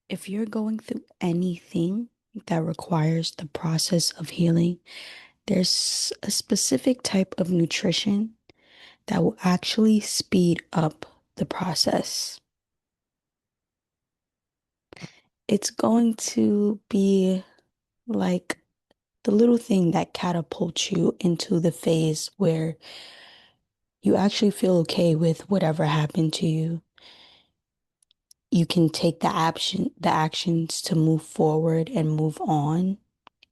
If you're going through anything that requires the process of healing, there's a specific type of nutrition that will actually speed up the process. It's going to be like the little thing that catapults you into the phase where you actually feel okay with whatever happened to you. You can take the actions to move forward and move on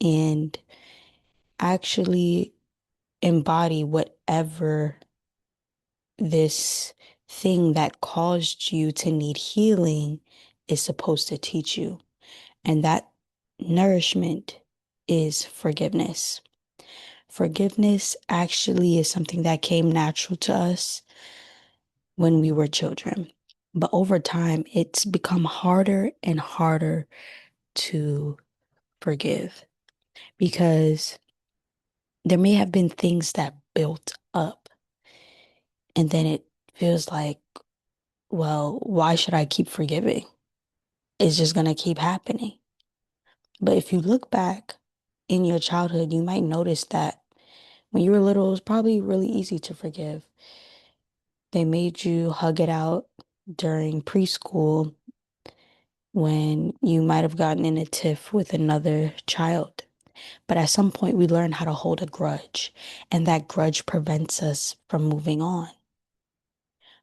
and actually embody whatever this thing that caused you to need healing is supposed to teach you. And that nourishment is forgiveness. Forgiveness actually is something that came natural to us when we were children. But over time, it's become harder and harder to forgive because there may have been things that built up, and then it feels like, well, why should I keep forgiving? It's just going to keep happening. But if you look back in your childhood, you might notice that when you were little, it was probably really easy to forgive. They made you hug it out during preschool when you might have gotten in a tiff with another child. But at some point, we learn how to hold a grudge, and that grudge prevents us from moving on.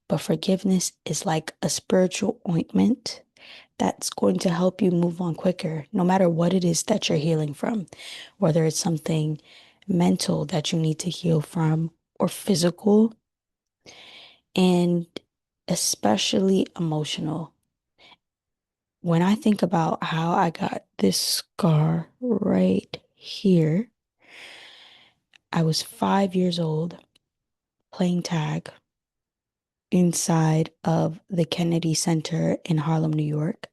But forgiveness is like a spiritual ointment that's going to help you move on quicker, no matter what it is that you're healing from, whether it's something mental that you need to heal from or physical, and especially emotional. When I think about how I got this scar right here, I was 5 years old playing tag inside of the Kennedy Center in Harlem, New York.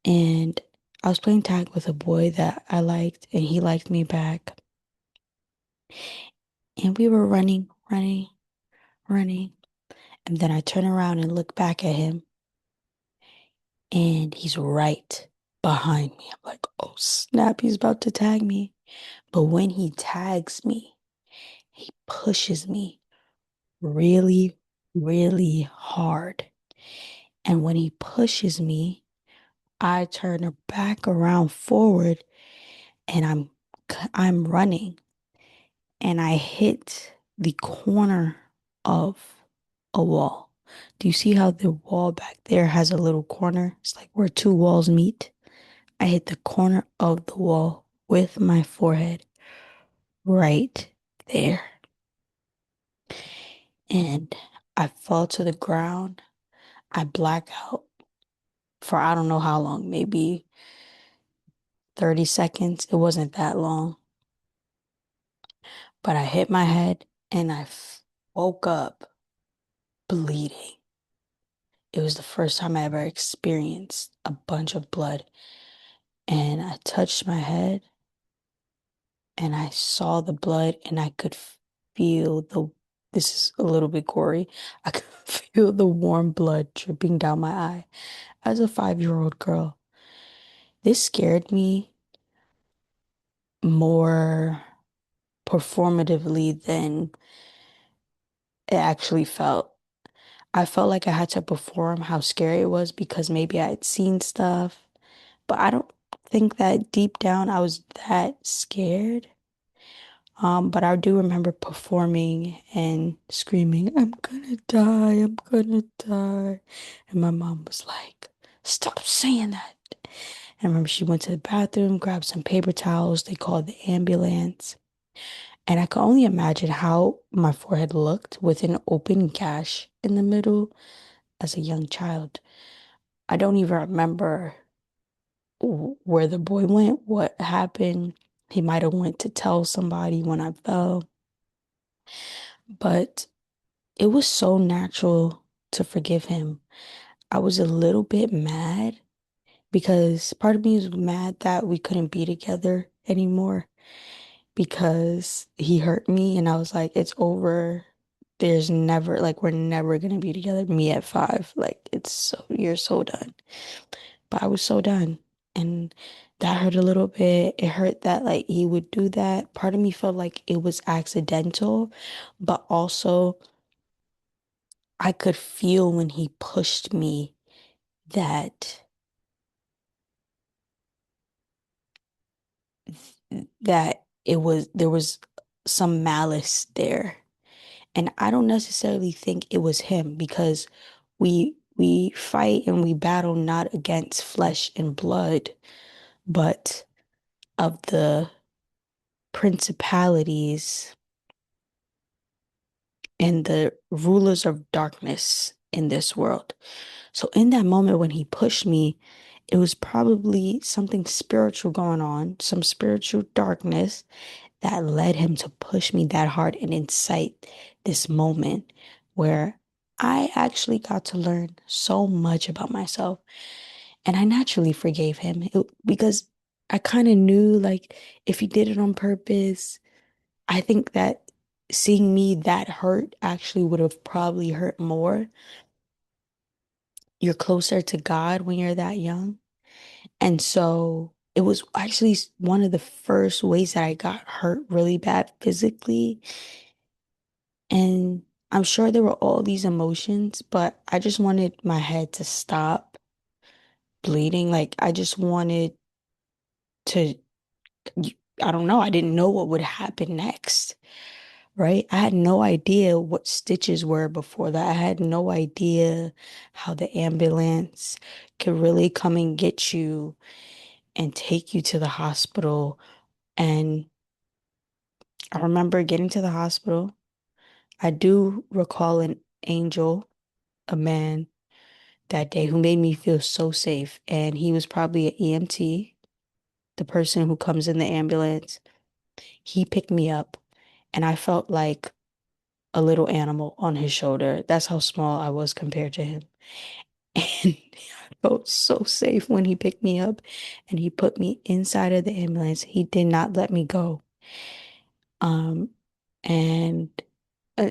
And I was playing tag with a boy that I liked, and he liked me back. And we were running, running, running. And then I turn around and look back at him, and he's right behind me. I'm like, oh snap, he's about to tag me. But when he tags me, he pushes me really, really hard. And when he pushes me, I turn back around forward and I'm running and I hit the corner of a wall. Do you see how the wall back there has a little corner? It's like where two walls meet. I hit the corner of the wall with my forehead right there. And I fall to the ground. I black out for I don't know how long, maybe 30 seconds. It wasn't that long. But I hit my head and woke up bleeding. It was the first time I ever experienced a bunch of blood. And I touched my head and I saw the blood and I could feel this is a little bit gory. I could feel the warm blood dripping down my eye as a 5-year-old girl. This scared me more performatively than it actually felt. I felt like I had to perform how scary it was because maybe I had seen stuff, but I don't think that deep down I was that scared. But I do remember performing and screaming, I'm gonna die, I'm gonna die. And my mom was like, stop saying that. And I remember she went to the bathroom, grabbed some paper towels, they called the ambulance. And I could only imagine how my forehead looked with an open gash in the middle as a young child. I don't even remember where the boy went, what happened. He might have went to tell somebody when I fell, but it was so natural to forgive him. I was a little bit mad because part of me was mad that we couldn't be together anymore because he hurt me and I was like, it's over. There's never, like, we're never gonna be together. Me at 5, like, you're so done. but I was so done. And that hurt a little bit. It hurt that like he would do that. Part of me felt like it was accidental, but also I could feel when he pushed me that that it was there was some malice there. And I don't necessarily think it was him because we fight and we battle not against flesh and blood, but of the principalities and the rulers of darkness in this world. So in that moment when he pushed me, it was probably something spiritual going on, some spiritual darkness that led him to push me that hard and incite this moment where I actually got to learn so much about myself. And I naturally forgave him because I kind of knew like if he did it on purpose, I think that seeing me that hurt actually would have probably hurt more. You're closer to God when you're that young. And so it was actually one of the first ways that I got hurt really bad physically. And I'm sure there were all these emotions, but I just wanted my head to stop bleeding. Like I just wanted to, I don't know, I didn't know what would happen next, right? I had no idea what stitches were before that. I had no idea how the ambulance could really come and get you and take you to the hospital. And I remember getting to the hospital. I do recall an angel, a man that day who made me feel so safe. And he was probably an EMT, the person who comes in the ambulance. He picked me up, and I felt like a little animal on his shoulder. That's how small I was compared to him. And I felt so safe when he picked me up and he put me inside of the ambulance. He did not let me go. Um, and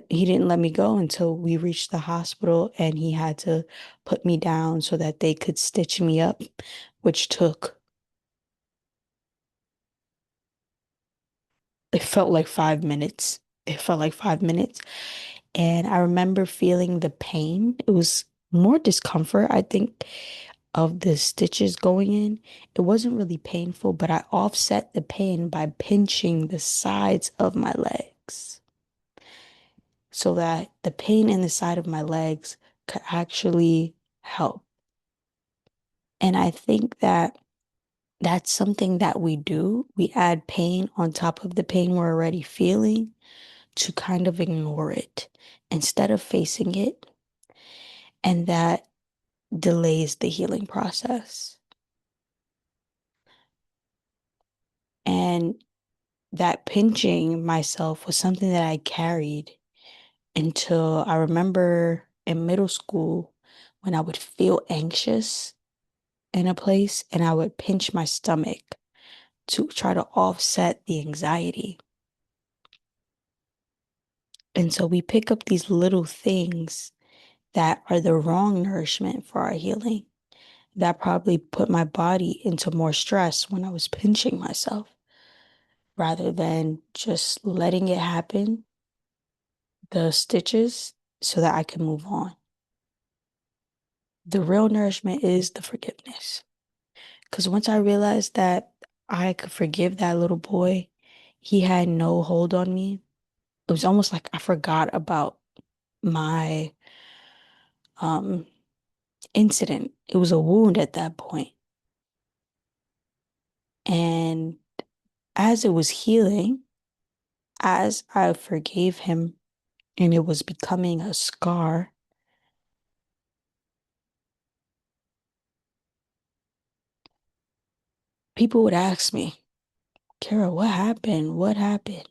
he didn't let me go until we reached the hospital and he had to put me down so that they could stitch me up, which took, it felt like 5 minutes. It felt like 5 minutes. And I remember feeling the pain. It was more discomfort, I think, of the stitches going in. It wasn't really painful, but I offset the pain by pinching the sides of my legs so that the pain in the side of my legs could actually help. And I think that that's something that we do. We add pain on top of the pain we're already feeling to kind of ignore it instead of facing it. And that delays the healing process. And that pinching myself was something that I carried until I remember in middle school when I would feel anxious in a place and I would pinch my stomach to try to offset the anxiety. And so we pick up these little things that are the wrong nourishment for our healing. That probably put my body into more stress when I was pinching myself rather than just letting it happen, the stitches, so that I can move on. The real nourishment is the forgiveness. Because once I realized that I could forgive that little boy, he had no hold on me. It was almost like I forgot about my um incident. It was a wound at that point. And as it was healing, as I forgave him and it was becoming a scar, people would ask me, Kara, what happened? What happened?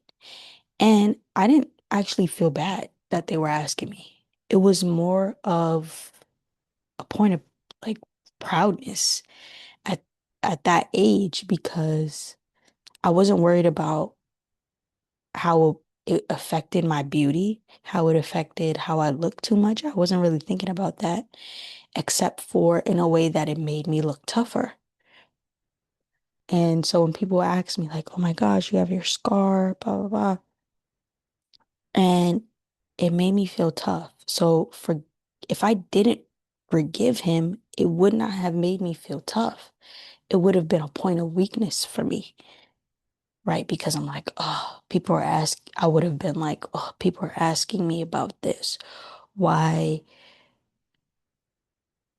And I didn't actually feel bad that they were asking me. It was more of a point of like proudness at at that age because I wasn't worried about how it affected my beauty, how it affected how I looked too much. I wasn't really thinking about that. except for in a way that it made me look tougher. And so when people ask me, like, oh my gosh, you have your scar, blah, blah, blah, and it made me feel tough. So for if I didn't forgive him, it would not have made me feel tough. It would have been a point of weakness for me, right? Because I'm like, oh, I would have been like, oh, people are asking me about this. Why,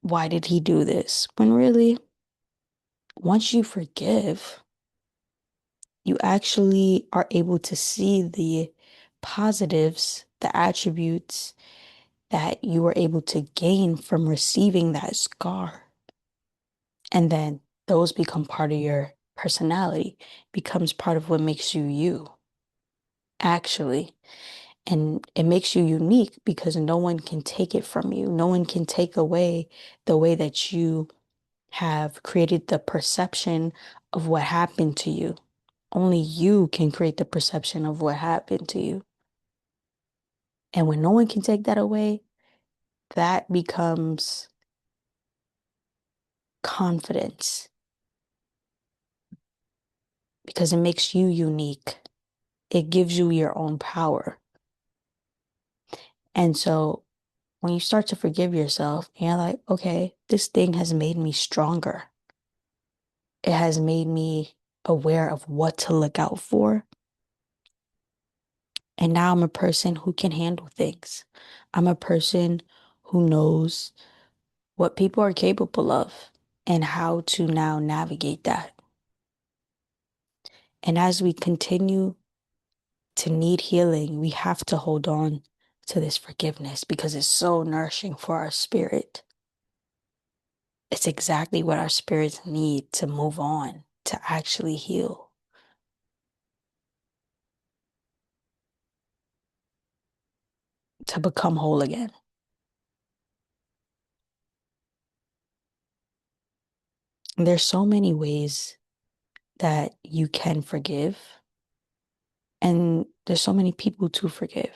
why did he do this? When really, once you forgive, you actually are able to see the positives, the attributes that you were able to gain from receiving that scar. And then those become part of your personality, becomes part of what makes you you, actually. And it makes you unique because no one can take it from you. No one can take away the way that you have created the perception of what happened to you. Only you can create the perception of what happened to you. And when no one can take that away, that becomes confidence because it makes you unique. It gives you your own power. And so when you start to forgive yourself, you're like, okay, this thing has made me stronger. It has made me aware of what to look out for. And now I'm a person who can handle things. I'm a person who knows what people are capable of and how to now navigate that. And as we continue to need healing, we have to hold on to this forgiveness because it's so nourishing for our spirit. It's exactly what our spirits need to move on, to actually heal, to become whole again. And there's so many ways that you can forgive, and there's so many people to forgive.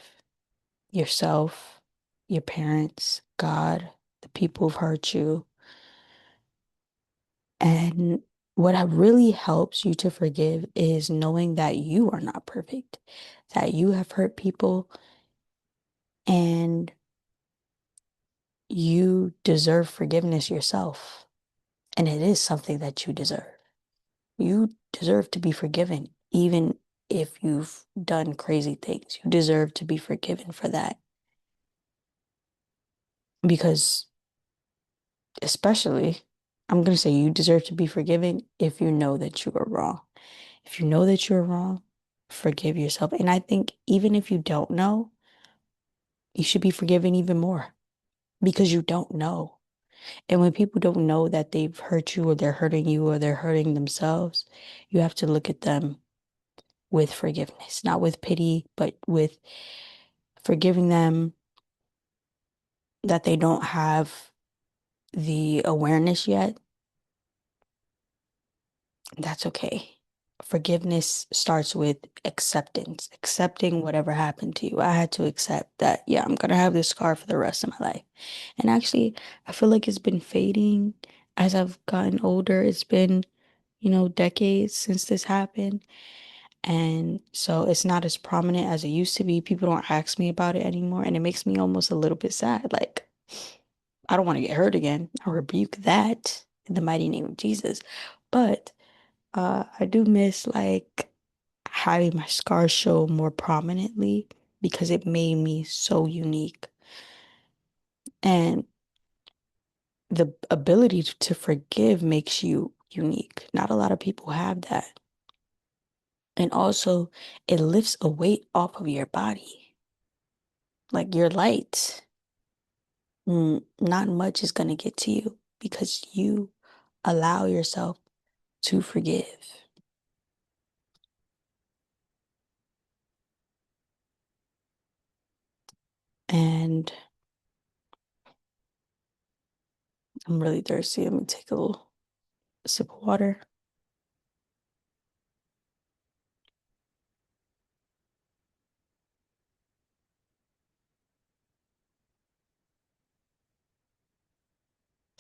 Yourself, your parents, God, the people who've hurt you. And really helps you to forgive is knowing that you are not perfect, that you have hurt people and you deserve forgiveness yourself. And it is something that you deserve. You deserve to be forgiven, even if you've done crazy things. You deserve to be forgiven for that. Because, especially, I'm going to say you deserve to be forgiven if you know that you are wrong. If you know that you're wrong, forgive yourself. And I think even if you don't know, you should be forgiven even more because you don't know. And when people don't know that they've hurt you or they're hurting you or they're hurting themselves, you have to look at them with forgiveness, not with pity, but with forgiving them that they don't have the awareness yet. That's okay. Forgiveness starts with acceptance, accepting whatever happened to you. I had to accept that, yeah, I'm gonna have this scar for the rest of my life. And actually, I feel like it's been fading as I've gotten older. It's been, decades since this happened. And so it's not as prominent as it used to be. People don't ask me about it anymore. And it makes me almost a little bit sad. Like, I don't want to get hurt again. I rebuke that in the mighty name of Jesus. But I do miss like having my scars show more prominently because it made me so unique. And the ability to forgive makes you unique. Not a lot of people have that. And also, it lifts a weight off of your body. Like you're light. Not much is going to get to you because you allow yourself to forgive. And I'm really thirsty. Let me take a little sip of water.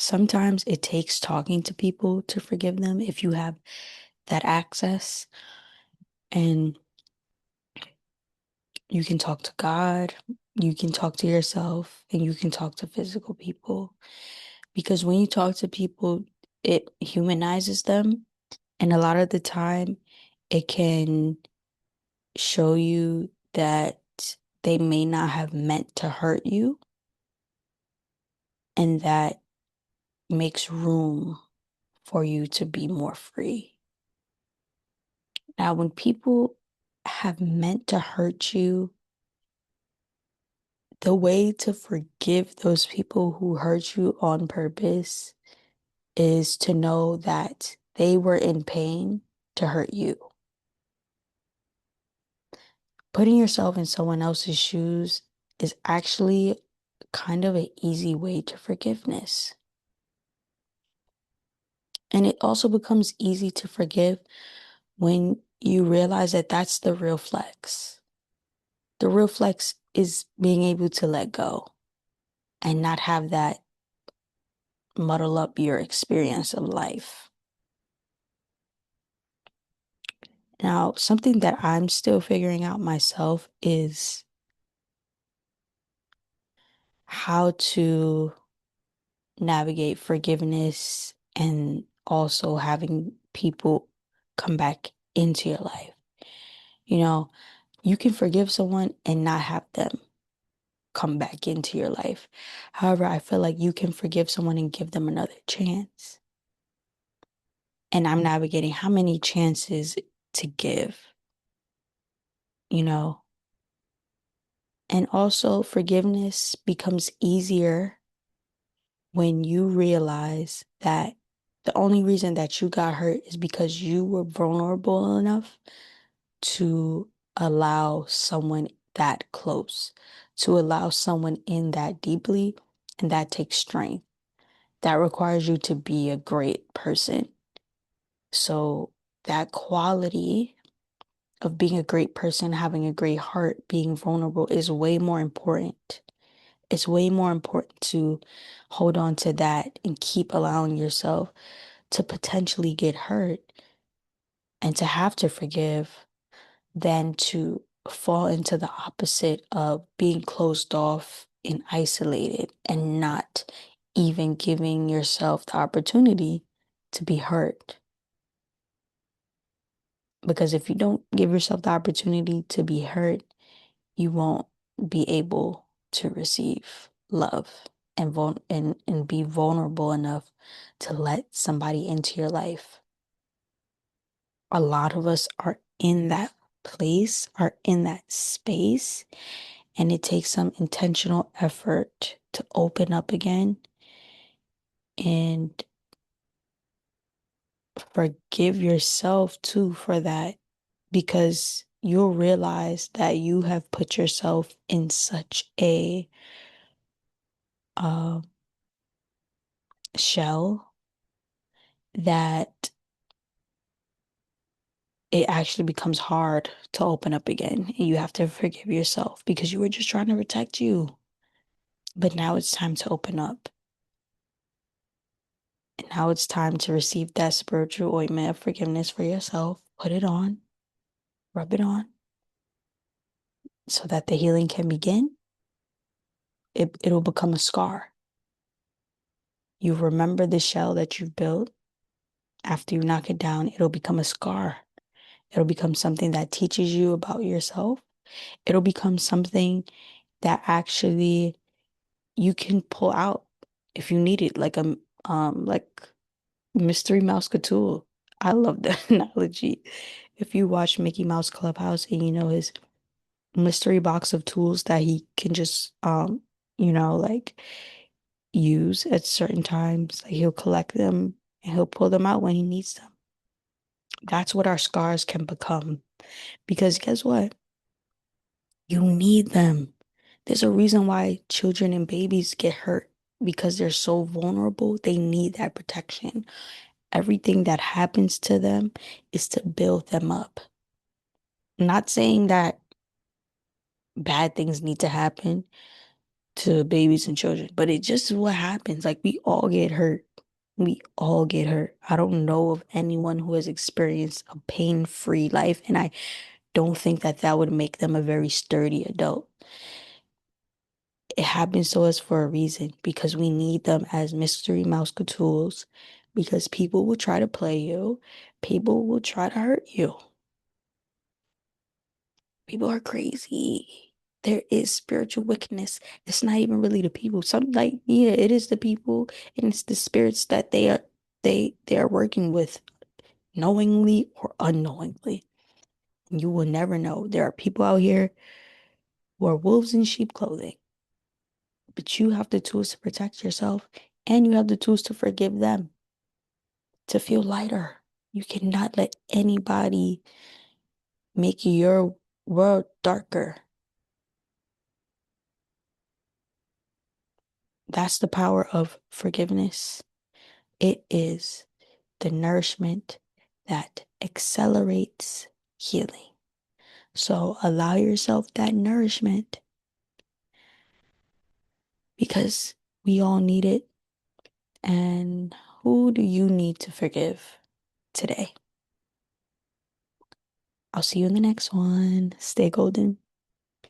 sometimes it takes talking to people to forgive them if you have that access. And you can talk to God, you can talk to yourself, and you can talk to physical people. Because when you talk to people, it humanizes them. And a lot of the time, it can show you that they may not have meant to hurt you, and that makes room for you to be more free. Now, when people have meant to hurt you, the way to forgive those people who hurt you on purpose is to know that they were in pain to hurt you. Putting yourself in someone else's shoes is actually kind of an easy way to forgiveness. And it also becomes easy to forgive when you realize that that's the real flex. The real flex is being able to let go and not have that muddle up your experience of life. Now, something that I'm still figuring out myself is how to navigate forgiveness and also having people come back into your life. You know, you can forgive someone and not have them come back into your life. However, I feel like you can forgive someone and give them another chance. And I'm navigating how many chances to give, you know. And also, forgiveness becomes easier when you realize that the only reason that you got hurt is because you were vulnerable enough to allow someone that close, to allow someone in that deeply, and that takes strength. That requires you to be a great person. So, that quality of being a great person, having a great heart, being vulnerable is way more important. It's way more important to hold on to that and keep allowing yourself to potentially get hurt and to have to forgive than to fall into the opposite of being closed off and isolated and not even giving yourself the opportunity to be hurt. Because if you don't give yourself the opportunity to be hurt, you won't be able to receive love and be vulnerable enough to let somebody into your life. A lot of us are in that place, are in that space, and it takes some intentional effort to open up again and forgive yourself too for that, because you'll realize that you have put yourself in such a uh, shell that it actually becomes hard to open up again. And you have to forgive yourself because you were just trying to protect you. But now it's time to open up. And now it's time to receive that spiritual ointment of forgiveness for yourself. Put it on, rub it on, so that the healing can begin. It'll become a scar. You remember the shell that you've built. After you knock it down, it'll become a scar. It'll become something that teaches you about yourself. It'll become something that actually you can pull out if you need it, like Mystery Mouse Tool. I love that analogy. If you watch Mickey Mouse Clubhouse and you know his mystery box of tools that he can just like use at certain times, like he'll collect them and he'll pull them out when he needs them. That's what our scars can become. Because guess what? You need them. There's a reason why children and babies get hurt because they're so vulnerable. They need that protection. Everything that happens to them is to build them up. I'm not saying that bad things need to happen, to babies and children, but it just is what happens. Like we all get hurt. We all get hurt. I don't know of anyone who has experienced a pain-free life, and I don't think that that would make them a very sturdy adult. It happens to us for a reason because we need them as mystery mouse tools because people will try to play you, people will try to hurt you. People are crazy. There is spiritual wickedness. It's not even really the people. Some like, yeah, it is the people and it's the spirits that they are working with knowingly or unknowingly. You will never know. There are people out here who are wolves in sheep clothing, but you have the tools to protect yourself and you have the tools to forgive them, to feel lighter. You cannot let anybody make your world darker. That's the power of forgiveness. It is the nourishment that accelerates healing. So allow yourself that nourishment because we all need it. And who do you need to forgive today? I'll see you in the next one. Stay golden.